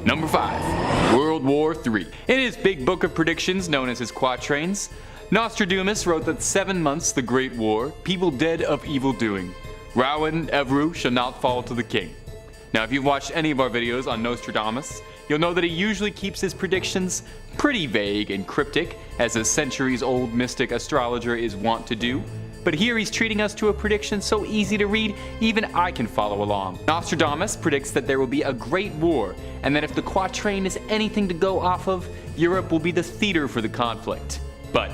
Number 5. World War III. In his big book of predictions known as his quatrains, Nostradamus wrote that 7 months the Great War, people dead of evil doing. Rowan Evru shall not fall to the king. Now if you've watched any of our videos on Nostradamus, you'll know that he usually keeps his predictions pretty vague and cryptic, as a centuries-old mystic astrologer is wont to do. But here he's treating us to a prediction so easy to read, even I can follow along. Nostradamus predicts that there will be a great war, and that if the quatrain is anything to go off of, Europe will be the theater for the conflict. But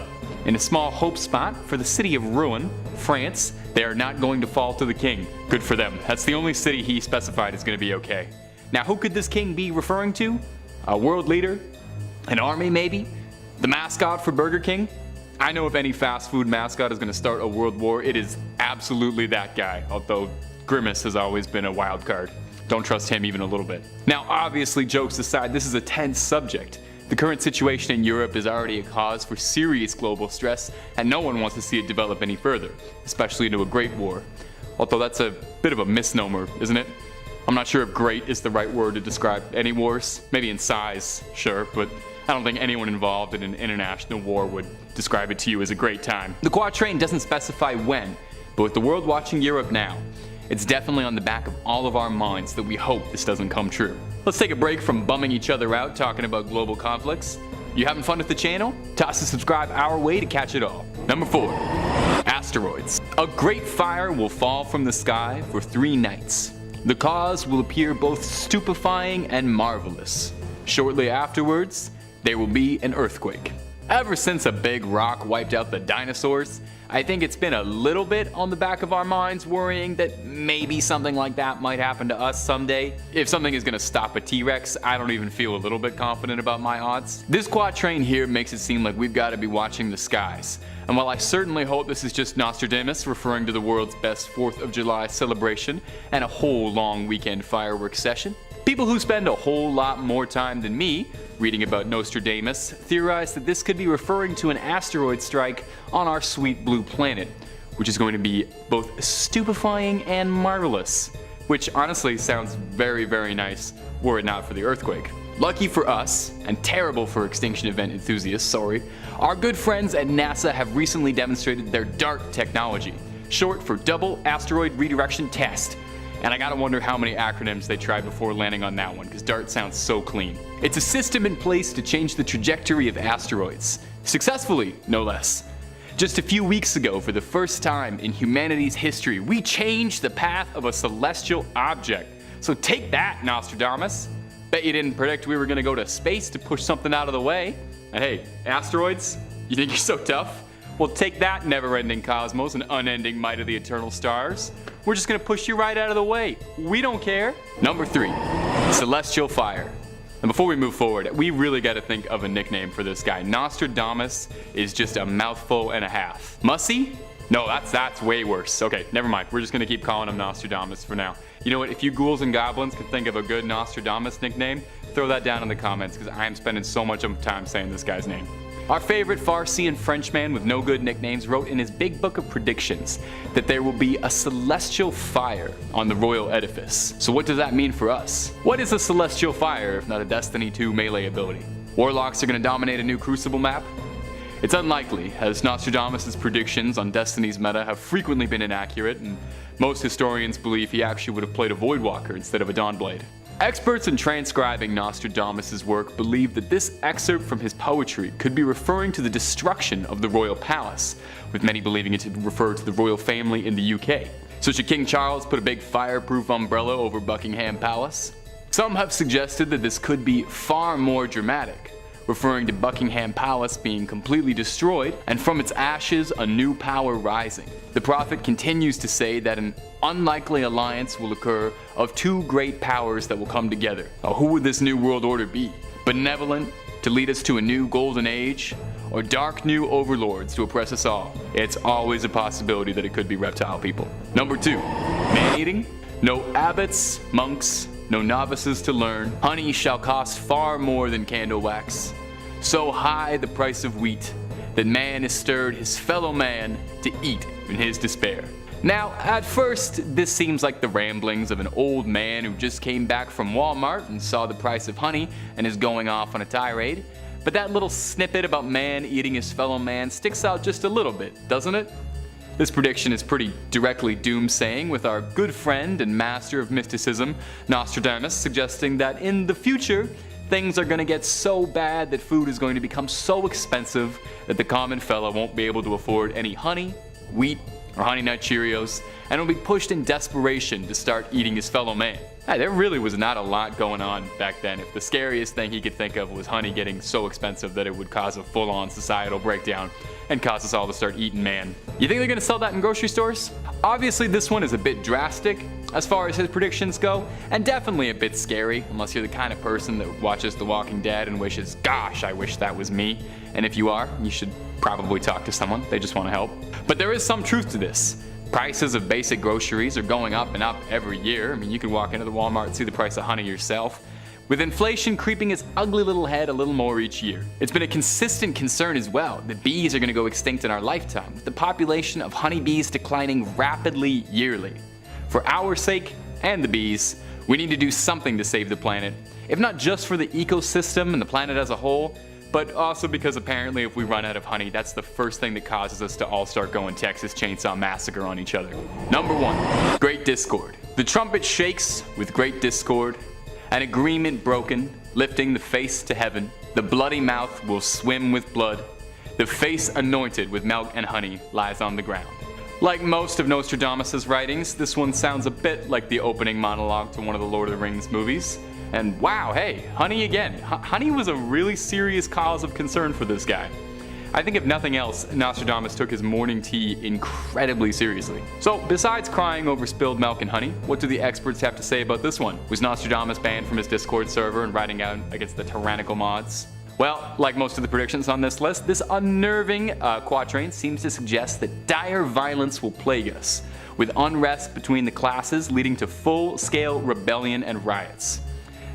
in a small hope spot for the city of Rouen, France, they are not going to fall to the king. Good for them. That's the only city he specified is going to be okay. Now who could this king be referring to? A world leader? An army maybe? The mascot for Burger King? I know if any fast food mascot is going to start a world war, it is absolutely that guy, although Grimace has always been a wild card. Don't trust him even a little bit. Now obviously, jokes aside, this is a tense subject. The current situation in Europe is already a cause for serious global stress, and no one wants to see it develop any further, especially into a great war. Although that's a bit of a misnomer, isn't it? I'm not sure if great is the right word to describe any wars. Maybe in size, sure, but I don't think anyone involved in an international war would describe it to you as a great time. The quatrain doesn't specify when, but with the world watching Europe now, it's definitely on the back of all of our minds that we hope this doesn't come true. Let's take a break from bumming each other out talking about global conflicts. You having fun with the channel? Toss a subscribe our way to catch it all. Number 4. Asteroids. A great fire will fall from the sky for 3 nights. The cause will appear both stupefying and marvelous. Shortly afterwards, there will be an earthquake. Ever since a big rock wiped out the dinosaurs, I think it's been a little bit on the back of our minds worrying that maybe something like that might happen to us someday. If something is going to stop a T-Rex, I don't even feel a little bit confident about my odds. This quatrain here makes it seem like we've got to be watching the skies. And while I certainly hope this is just Nostradamus referring to the world's best 4th of July celebration and a whole long weekend fireworks session, people who spend a whole lot more time than me reading about Nostradamus theorize that this could be referring to an asteroid strike on our sweet blue planet, which is going to be both stupefying and marvelous, which honestly sounds very, very nice were it not for the earthquake. Lucky for us, and terrible for extinction event enthusiasts, sorry, our good friends at NASA have recently demonstrated their DART technology, short for Double Asteroid Redirection Test. And I gotta wonder how many acronyms they tried before landing on that one, because DART sounds so clean. It's a system in place to change the trajectory of asteroids. Successfully, no less. Just a few weeks ago, for the first time in humanity's history, we changed the path of a celestial object. So take that, Nostradamus. Bet you didn't predict we were gonna go to space to push something out of the way. And hey, asteroids? You think you're so tough? Well, take that, never-ending cosmos and unending might of the eternal stars. We're just gonna push you right out of the way. We don't care. Number 3, celestial fire. And before we move forward, we really gotta think of a nickname for this guy. Nostradamus is just a mouthful and a half. Mussy? No, that's way worse. Okay, never mind. We're just gonna keep calling him Nostradamus for now. You know what, if you ghouls and goblins can think of a good Nostradamus nickname, throw that down in the comments, because I am spending so much time saying this guy's name. Our favorite Farsi Frenchman with no good nicknames wrote in his big book of predictions that there will be a celestial fire on the royal edifice. So what does that mean for us? What is a celestial fire if not a Destiny 2 melee ability? Warlocks are going to dominate a new Crucible map? It's unlikely, as Nostradamus' predictions on Destiny's meta have frequently been inaccurate, and most historians believe he actually would have played a Voidwalker instead of a Dawnblade. Experts in transcribing Nostradamus' work believe that this excerpt from his poetry could be referring to the destruction of the royal palace, with many believing it to refer to the royal family in the UK. So should King Charles put a big fireproof umbrella over Buckingham Palace? Some have suggested that this could be far more dramatic, referring to Buckingham Palace being completely destroyed and from its ashes a new power rising. The prophet continues to say that an unlikely alliance will occur of 2 great powers that will come together. Now, who would this new world order be? Benevolent, to lead us to a new golden age, or dark new overlords to oppress us all? It's always a possibility that it could be reptile people. Number 2, man-eating? No abbots, monks, no novices to learn. Honey shall cost far more than candle wax. So high the price of wheat, that man has stirred his fellow man to eat in his despair. Now, at first, this seems like the ramblings of an old man who just came back from Walmart and saw the price of honey and is going off on a tirade. But that little snippet about man eating his fellow man sticks out just a little bit, doesn't it? This prediction is pretty directly doomsaying, with our good friend and master of mysticism, Nostradamus, suggesting that in the future, things are going to get so bad that food is going to become so expensive that the common fella won't be able to afford any honey, wheat, or Honey Nut Cheerios, and will be pushed in desperation to start eating his fellow man. There really was not a lot going on back then if the scariest thing he could think of was honey getting so expensive that it would cause a full-on societal breakdown and cause us all to start eating man. You think they're gonna sell that in grocery stores? Obviously this one is a bit drastic as far as his predictions go, and definitely a bit scary unless you're the kind of person that watches The Walking Dead and wishes, gosh, I wish that was me. And if you are, you should probably talk to someone, they just want to help. But there is some truth to this. Prices of basic groceries are going up and up every year. I mean, you can walk into the Walmart and see the price of honey yourself. With inflation creeping its ugly little head a little more each year. It's been a consistent concern as well that bees are going to go extinct in our lifetime, with the population of honeybees declining rapidly yearly. For our sake, and the bees, we need to do something to save the planet, if not just for the ecosystem and the planet as a whole, but also because apparently if we run out of honey, that's the first thing that causes us to all start going Texas Chainsaw Massacre on each other. Number 1. Great Discord. The trumpet shakes with great discord, an agreement broken, lifting the face to heaven. The bloody mouth will swim with blood. The face anointed with milk and honey lies on the ground. Like most of Nostradamus' writings, this one sounds a bit like the opening monologue to one of the Lord of the Rings movies. And wow, hey, honey again. Honey was a really serious cause of concern for this guy. I think if nothing else, Nostradamus took his morning tea incredibly seriously. So besides crying over spilled milk and honey, what do the experts have to say about this one? Was Nostradamus banned from his Discord server and writing out against the tyrannical mods? Well, like most of the predictions on this list, this unnerving quatrain seems to suggest that dire violence will plague us, with unrest between the classes leading to full-scale rebellion and riots.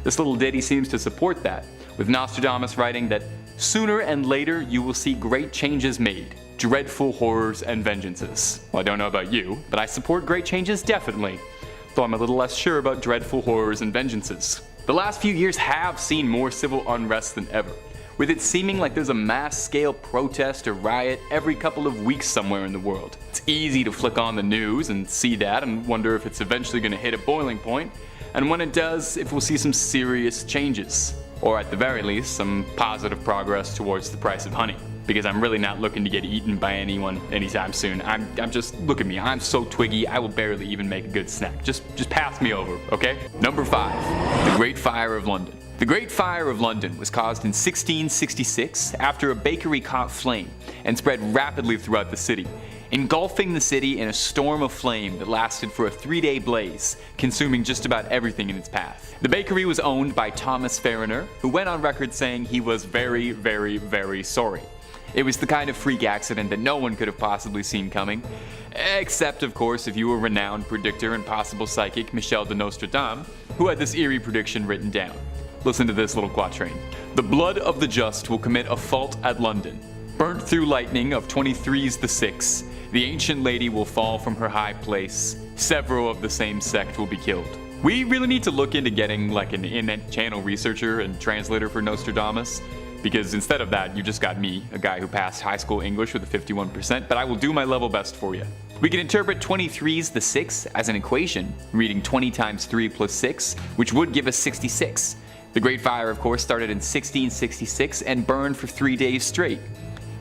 This little ditty seems to support that, with Nostradamus writing that sooner and later you will see great changes made, dreadful horrors and vengeances. Well, I don't know about you, but I support great changes definitely, though I'm a little less sure about dreadful horrors and vengeances. The last few years have seen more civil unrest than ever, with it seeming like there's a mass-scale protest or riot every couple of weeks somewhere in the world. It's easy to flick on the news and see that and wonder if it's eventually going to hit a boiling point, and when it does, if we'll see some serious changes, or at the very least, some positive progress towards the price of honey. Because I'm really not looking to get eaten by anyone anytime soon. I'm just, look at me, I'm so twiggy, I will barely even make a good snack. Just pass me over, okay? Number 5, the Great Fire of London. The Great Fire of London was caused in 1666 after a bakery caught flame and spread rapidly throughout the city, engulfing the city in a storm of flame that lasted for a 3-day blaze, consuming just about everything in its path. The bakery was owned by Thomas Fariner, who went on record saying he was very, very, very sorry. It was the kind of freak accident that no one could have possibly seen coming, except of course if you were renowned predictor and possible psychic Michel de Nostradamus, who had this eerie prediction written down. Listen to this little quatrain. The blood of the just will commit a fault at London. Burnt through lightning of 23's the 6, the ancient lady will fall from her high place. Several of the same sect will be killed. We really need to look into getting like an in-channel researcher and translator for Nostradamus, because instead of that, you just got me, a guy who passed high school English with a 51%, but I will do my level best for you. We can interpret 23's the 6 as an equation, reading 20 times 3 plus 6, which would give us 66. The Great Fire, of course, started in 1666 and burned for 3 days straight.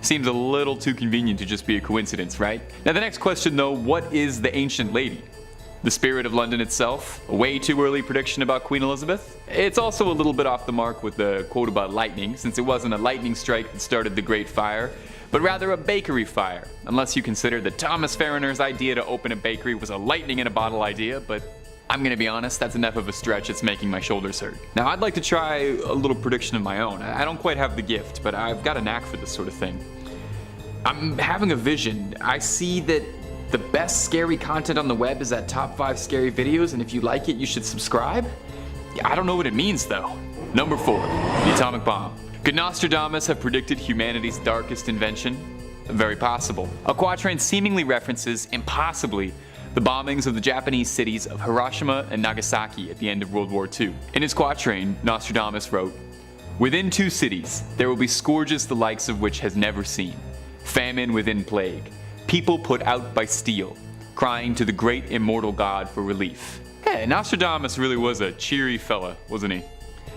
Seems a little too convenient to just be a coincidence, right? Now the next question though, what is the ancient lady? The spirit of London itself? A way too early prediction about Queen Elizabeth? It's also a little bit off the mark with the quote about lightning, since it wasn't a lightning strike that started the Great Fire, but rather a bakery fire, unless you consider that Thomas Fariner's idea to open a bakery was a lightning in a bottle idea, but I'm gonna be honest, that's enough of a stretch, it's making my shoulders hurt. Now I'd like to try a little prediction of my own. I don't quite have the gift, but I've got a knack for this sort of thing. I'm having a vision. I see that the best scary content on the web is at top 5 scary videos, and if you like it, you should subscribe? I don't know what it means though. Number 4, the atomic bomb. Could Nostradamus have predicted humanity's darkest invention? Very possible. A quatrain seemingly references, impossibly, the bombings of the Japanese cities of Hiroshima and Nagasaki at the end of World War II. In his quatrain, Nostradamus wrote, "Within 2 cities there will be scourges the likes of which has never seen, famine within plague, people put out by steel, crying to the great immortal God for relief." Hey, Nostradamus really was a cheery fella, wasn't he?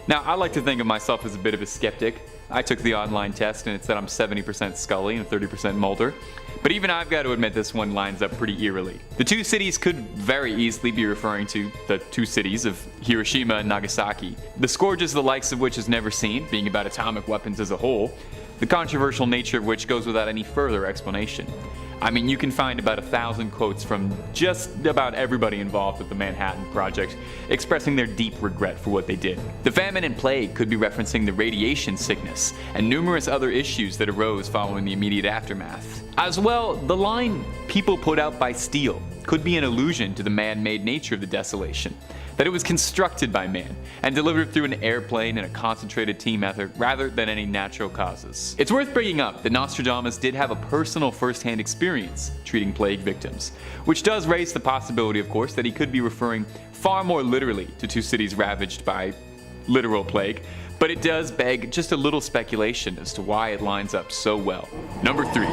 Now, I like to think of myself as a bit of a skeptic. I took the online test and it said I'm 70% Scully and 30% Mulder. But even I've got to admit this one lines up pretty eerily. The 2 cities could very easily be referring to the 2 cities of Hiroshima and Nagasaki. The scourges the likes of which is never seen, being about atomic weapons as a whole, the controversial nature of which goes without any further explanation. I mean, you can find about 1,000 quotes from just about everybody involved with the Manhattan Project, expressing their deep regret for what they did. The famine and plague could be referencing the radiation sickness and numerous other issues that arose following the immediate aftermath. As well, the line, "people put out by steel," could be an allusion to the man-made nature of the desolation, that it was constructed by man and delivered through an airplane and a concentrated team effort rather than any natural causes. It's worth bringing up that Nostradamus did have a personal first-hand experience treating plague victims, which does raise the possibility, of course, that he could be referring far more literally to 2 cities ravaged by literal plague, but it does beg just a little speculation as to why it lines up so well. Number 3.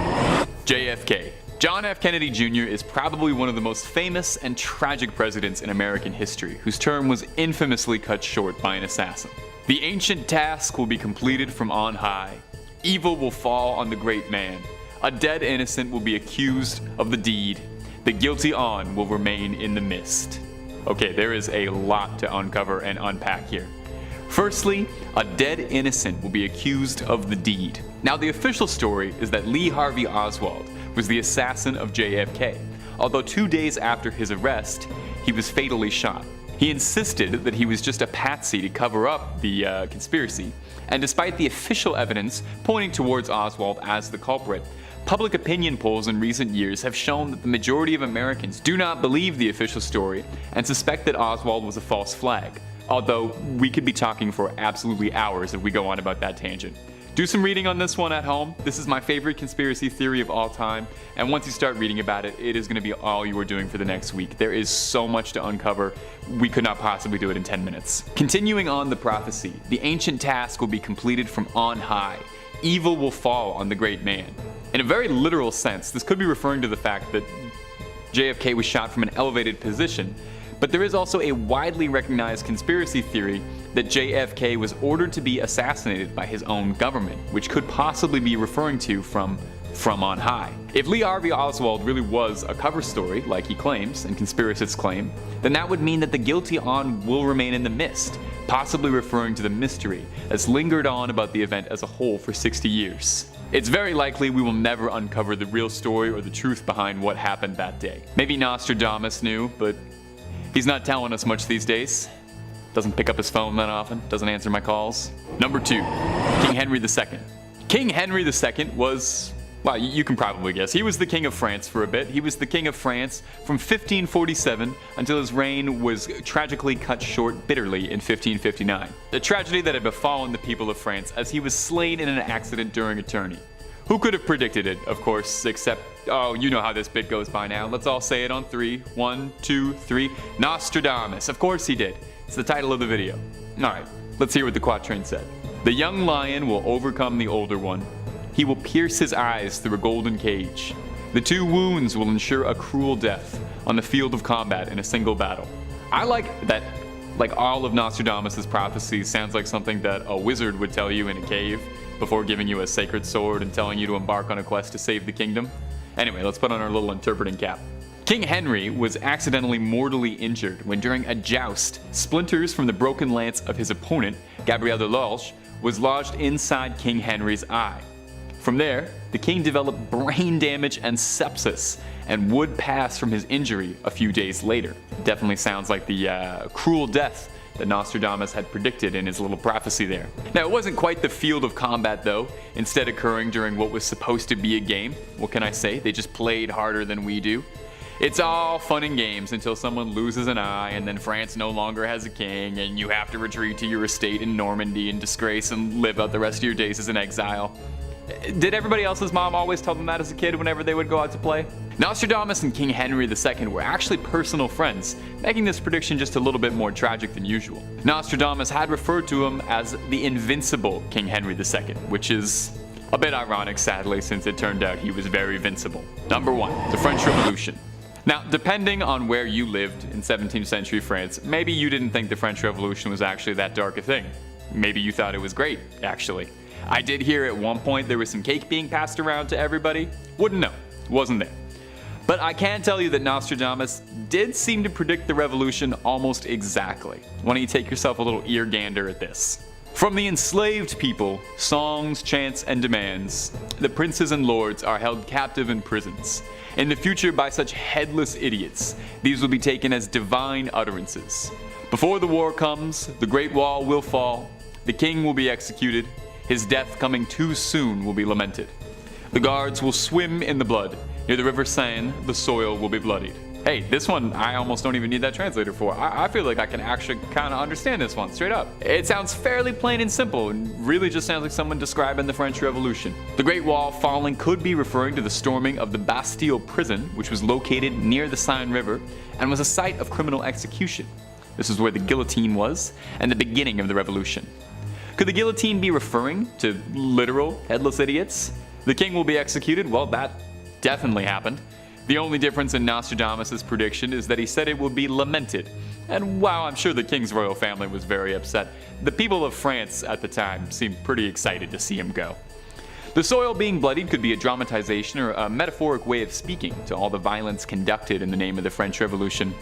JFK. John F. Kennedy Jr. is probably one of the most famous and tragic presidents in American history, whose term was infamously cut short by an assassin. "The ancient task will be completed from on high. Evil will fall on the great man. A dead innocent will be accused of the deed. The guilty on will remain in the mist." Okay, there is a lot to uncover and unpack here. Firstly, a dead innocent will be accused of the deed. Now, the official story is that Lee Harvey Oswald was the assassin of JFK, although 2 days after his arrest, he was fatally shot. He insisted that he was just a patsy to cover up the conspiracy, and despite the official evidence pointing towards Oswald as the culprit, public opinion polls in recent years have shown that the majority of Americans do not believe the official story and suspect that Oswald was a false flag, although we could be talking for absolutely hours if we go on about that tangent. Do some reading on this one at home. This is my favorite conspiracy theory of all time, and once you start reading about it, it is going to be all you are doing for the next week. There is so much to uncover, we could not possibly do it in 10 minutes. Continuing on the prophecy, the ancient task will be completed from on high. Evil will fall on the great man. In a very literal sense, this could be referring to the fact that JFK was shot from an elevated position, but there is also a widely recognized conspiracy theory that JFK was ordered to be assassinated by his own government, which could possibly be referring to from on high. If Lee Harvey Oswald really was a cover story, like he claims and conspiracists claim, then that would mean that the guilty on will remain in the mist, possibly referring to the mystery that's lingered on about the event as a whole for 60 years. It's very likely we will never uncover the real story or the truth behind what happened that day. Maybe Nostradamus knew, but he's not telling us much these days. Doesn't pick up his phone that often, doesn't answer my calls. Number 2, King Henry II. King Henry II was, well, you can probably guess. He was the king of France for a bit. He was the king of France from 1547 until his reign was tragically cut short bitterly in 1559. A tragedy that had befallen the people of France as he was slain in an accident during a tourney. Who could have predicted it, of course, except, oh, you know how this bit goes by now. Let's all say it on 3. 1, 2, 3. Nostradamus. Of course he did. It's the title of the video. Alright, let's hear what the quatrain said. "The young lion will overcome the older one. He will pierce his eyes through a golden cage. The 2 wounds will ensure a cruel death on the field of combat in a single battle." I like that, like all of Nostradamus' prophecies, sounds like something that a wizard would tell you in a cave before giving you a sacred sword and telling you to embark on a quest to save the kingdom. Anyway, let's put on our little interpreting cap. King Henry was accidentally mortally injured when during a joust, splinters from the broken lance of his opponent, Gabriel de Lorge, was lodged inside King Henry's eye. From there, the king developed brain damage and sepsis and would pass from his injury a few days later. Definitely sounds like the cruel death that Nostradamus had predicted in his little prophecy there. Now, it wasn't quite the field of combat though, instead occurring during what was supposed to be a game. What can I say? They just played harder than we do. It's all fun and games until someone loses an eye and then France no longer has a king and you have to retreat to your estate in Normandy in disgrace and live out the rest of your days as an exile. Did everybody else's mom always tell them that as a kid whenever they would go out to play? Nostradamus and King Henry II were actually personal friends, making this prediction just a little bit more tragic than usual. Nostradamus had referred to him as the invincible King Henry II, which is a bit ironic, sadly, since it turned out he was very vincible. Number 1. The French Revolution. Now, depending on where you lived in 17th century France, maybe you didn't think the French Revolution was actually that dark a thing. Maybe you thought it was great, actually. I did hear at one point there was some cake being passed around to everybody. Wouldn't know. Wasn't there. But I can tell you that Nostradamus did seem to predict the revolution almost exactly. Why don't you take yourself a little ear gander at this? From the enslaved people, songs, chants, and demands, the princes and lords are held captive in prisons. In the future, by such headless idiots, these will be taken as divine utterances. Before the war comes, the Great Wall will fall, the king will be executed, his death coming too soon will be lamented. The guards will swim in the blood, near the river Seine, the soil will be bloodied. Hey, this one I almost don't even need that translator for. I feel like I can actually kind of understand this one, straight up. It sounds fairly plain and simple, and really just sounds like someone describing the French Revolution. The Great Wall falling could be referring to the storming of the Bastille prison, which was located near the Seine River, and was a site of criminal execution. This is where the guillotine was, and the beginning of the revolution. Could the guillotine be referring to literal headless idiots? The king will be executed? Well, that definitely happened. The only difference in Nostradamus' prediction is that he said it would be lamented. And while I'm sure the king's royal family was very upset, the people of France at the time seemed pretty excited to see him go. The soil being bloodied could be a dramatization or a metaphoric way of speaking to all the violence conducted in the name of the French Revolution.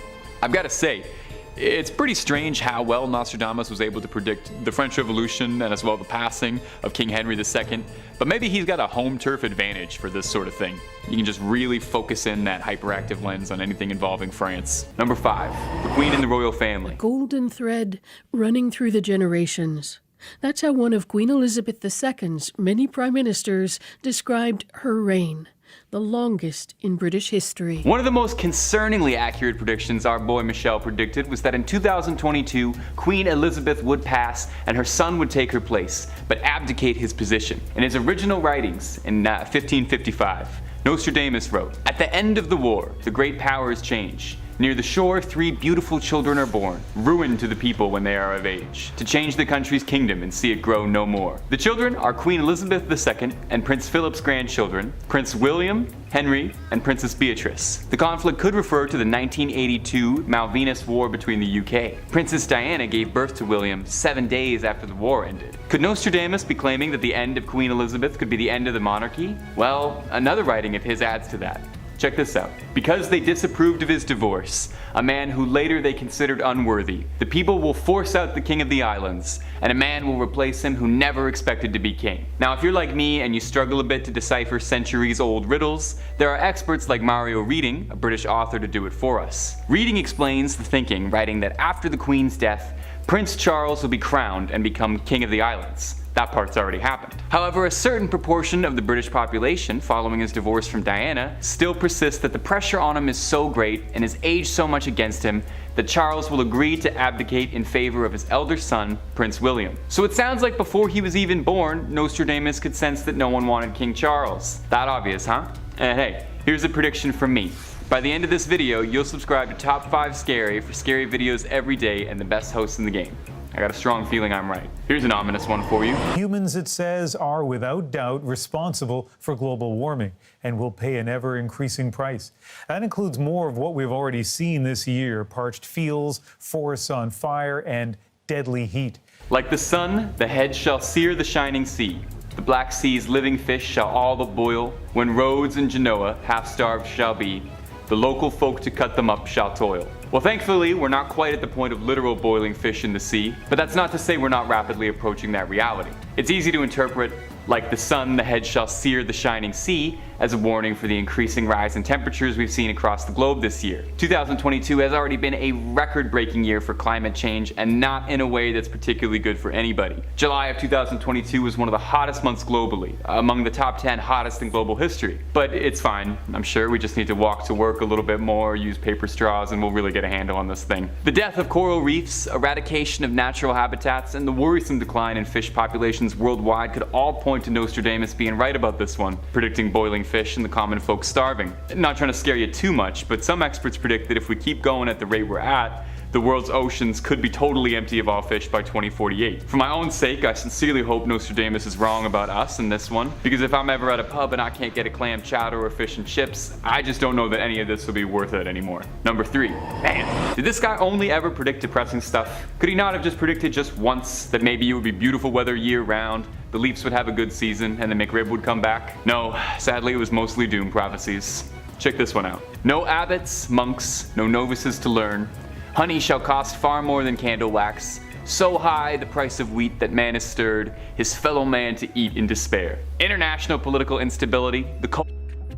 I've got to say, it's pretty strange how well Nostradamus was able to predict the French Revolution and as well the passing of King Henry II, but maybe he's got a home turf advantage for this sort of thing. You can just really focus in that hyperactive lens on anything involving France. Number 5. The Queen and the Royal Family. Golden thread running through the generations. That's how one of Queen Elizabeth II's many prime ministers described her reign. The longest in British history. One of the most concerningly accurate predictions our boy Michelle predicted was that in 2022, Queen Elizabeth would pass and her son would take her place, but abdicate his position. In his original writings in 1555, Nostradamus wrote, "At the end of the war, the great powers change. Near the shore, 3 beautiful children are born, ruin to the people when they are of age, to change the country's kingdom and see it grow no more. The children are Queen Elizabeth II and Prince Philip's grandchildren, Prince William, Henry, and Princess Beatrice." The conflict could refer to the 1982 Malvinas War between the UK. Princess Diana gave birth to William 7 days after the war ended. Could Nostradamus be claiming that the end of Queen Elizabeth could be the end of the monarchy? Well, another writing of his adds to that. Check this out. Because they disapproved of his divorce, a man who later they considered unworthy, the people will force out the king of the islands, and a man will replace him who never expected to be king. Now, if you're like me and you struggle a bit to decipher centuries-old riddles, there are experts like Mario Reading, a British author, to do it for us. Reading explains the thinking, writing that after the Queen's death, Prince Charles will be crowned and become king of the islands. That part's already happened. However, a certain proportion of the British population, following his divorce from Diana, still persists that the pressure on him is so great and his age so much against him that Charles will agree to abdicate in favor of his elder son, Prince William. So it sounds like before he was even born, Nostradamus could sense that no one wanted King Charles. That obvious, huh? And hey, here's a prediction from me. By the end of this video, you'll subscribe to Top 5 Scary for scary videos every day and the best host in the game. I got a strong feeling I'm right. Here's an ominous one for you. Humans, it says, are without doubt responsible for global warming and will pay an ever-increasing price. That includes more of what we've already seen this year: parched fields, forests on fire, and deadly heat. Like the sun, the head shall sear the shining sea. The Black Sea's living fish shall all but boil. When Rhodes and Genoa half-starved shall be, the local folk to cut them up shall toil. Well, thankfully, we're not quite at the point of literal boiling fish in the sea, but that's not to say we're not rapidly approaching that reality. It's easy to interpret like the sun, the head shall sear the shining sea, as a warning for the increasing rise in temperatures we've seen across the globe this year. 2022 has already been a record-breaking year for climate change, and not in a way that's particularly good for anybody. July of 2022 was one of the hottest months globally, among the top 10 hottest in global history. But it's fine, I'm sure. We just need to walk to work a little bit more, use paper straws, and we'll really get a handle on this thing. The death of coral reefs, eradication of natural habitats, and the worrisome decline in fish populations worldwide could all point to Nostradamus being right about this one, predicting boiling fish and the common folk starving. Not trying to scare you too much, but some experts predict that if we keep going at the rate we're at, the world's oceans could be totally empty of all fish by 2048. For my own sake, I sincerely hope Nostradamus is wrong about us in this one, because if I'm ever at a pub and I can't get a clam chowder or fish and chips, I just don't know that any of this will be worth it anymore. Number 3. Man, did this guy only ever predict depressing stuff? Could he not have just predicted just once that maybe it would be beautiful weather year round, the Leafs would have a good season, and the McRib would come back? No, sadly it was mostly doom prophecies. Check this one out. No abbots, monks, no novices to learn. Honey shall cost far more than candle wax. So high the price of wheat that man is stirred, his fellow man to eat in despair. International political instability, the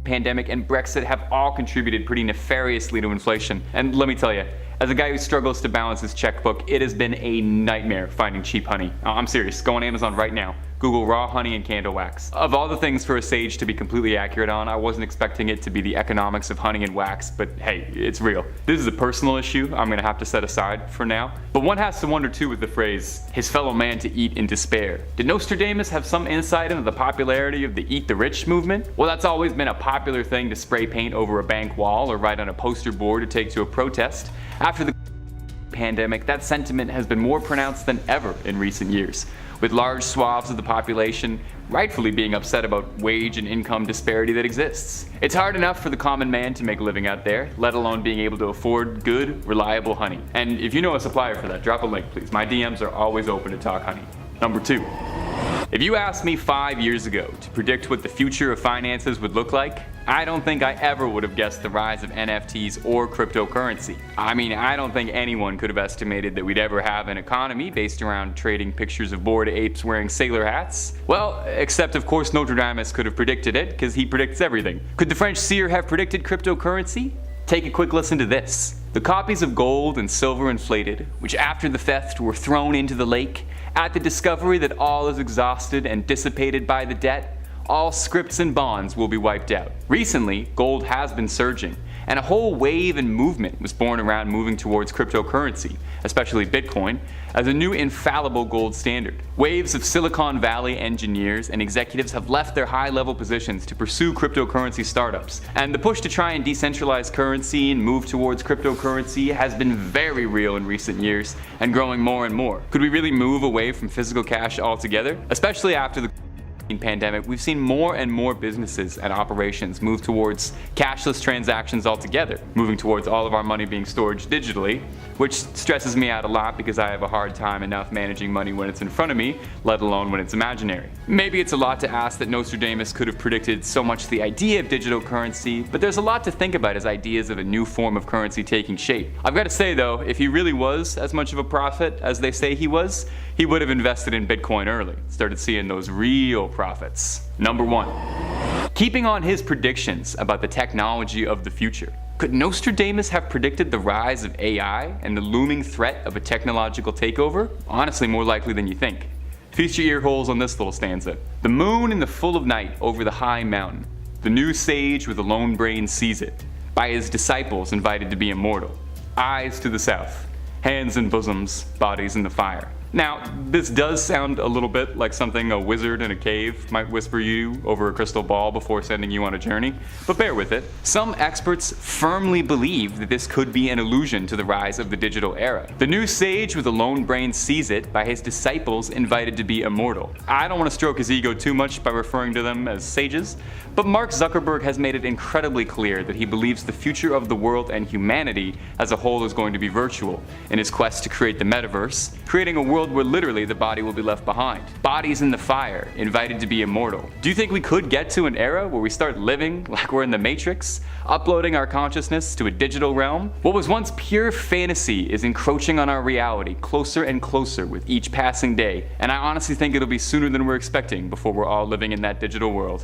pandemic, and Brexit have all contributed pretty nefariously to inflation. And let me tell you, as a guy who struggles to balance his checkbook, it has been a nightmare finding cheap honey. I'm serious, go on Amazon right now. Google raw honey and candle wax. Of all the things for a sage to be completely accurate on, I wasn't expecting it to be the economics of honey and wax, but hey, it's real. This is a personal issue I'm gonna have to set aside for now. But one has to wonder too with the phrase, his fellow man to eat in despair. Did Nostradamus have some insight into the popularity of the Eat the Rich movement? Well, that's always been a popular thing to spray paint over a bank wall or write on a poster board to take to a protest. After the pandemic, that sentiment has been more pronounced than ever in recent years, with large swaths of the population rightfully being upset about wage and income disparity that exists. It's hard enough for the common man to make a living out there, let alone being able to afford good, reliable honey. And if you know a supplier for that, drop a link please. My DMs are always open to talk honey. Number 2. If you asked me 5 years ago to predict what the future of finances would look like, I don't think I ever would have guessed the rise of NFTs or cryptocurrency. I mean, I don't think anyone could have estimated that we'd ever have an economy based around trading pictures of bored apes wearing sailor hats. Well, except of course Nostradamus could have predicted it, because he predicts everything. Could the French seer have predicted cryptocurrency? Take a quick listen to this. The copies of gold and silver inflated, which after the theft were thrown into the lake, at the discovery that all is exhausted and dissipated by the debt, all scripts and bonds will be wiped out. Recently, gold has been surging, and a whole wave and movement was born around moving towards cryptocurrency, especially Bitcoin, as a new infallible gold standard. Waves of Silicon Valley engineers and executives have left their high-level positions to pursue cryptocurrency startups, and the push to try and decentralize currency and move towards cryptocurrency has been very real in recent years and growing more and more. Could we really move away from physical cash altogether? Especially after the pandemic, we've seen more and more businesses and operations move towards cashless transactions altogether, moving towards all of our money being stored digitally, which stresses me out a lot because I have a hard time enough managing money when it's in front of me, let alone when it's imaginary. Maybe it's a lot to ask that Nostradamus could have predicted so much the idea of digital currency, but there's a lot to think about as ideas of a new form of currency taking shape. I've got to say though, if he really was as much of a prophet as they say he was, he would have invested in Bitcoin early, started seeing those real profits. Number 1. Keeping on his predictions about the technology of the future, could Nostradamus have predicted the rise of AI and the looming threat of a technological takeover? Honestly, more likely than you think. Feast your ear holes on this little stanza. The moon in the full of night over the high mountain, the new sage with a lone brain sees it, by his disciples invited to be immortal. Eyes to the south, hands in bosoms, bodies in the fire. Now, this does sound a little bit like something a wizard in a cave might whisper you over a crystal ball before sending you on a journey, but bear with it. Some experts firmly believe that this could be an allusion to the rise of the digital era. The new sage with a lone brain sees it, by his disciples invited to be immortal. I don't want to stroke his ego too much by referring to them as sages, but Mark Zuckerberg has made it incredibly clear that he believes the future of the world and humanity as a whole is going to be virtual in his quest to create the metaverse, creating a world where literally the body will be left behind. Bodies in the fire, invited to be immortal. Do you think we could get to an era where we start living like we're in the Matrix, uploading our consciousness to a digital realm? What was once pure fantasy is encroaching on our reality closer and closer with each passing day, and I honestly think it'll be sooner than we're expecting before we're all living in that digital world.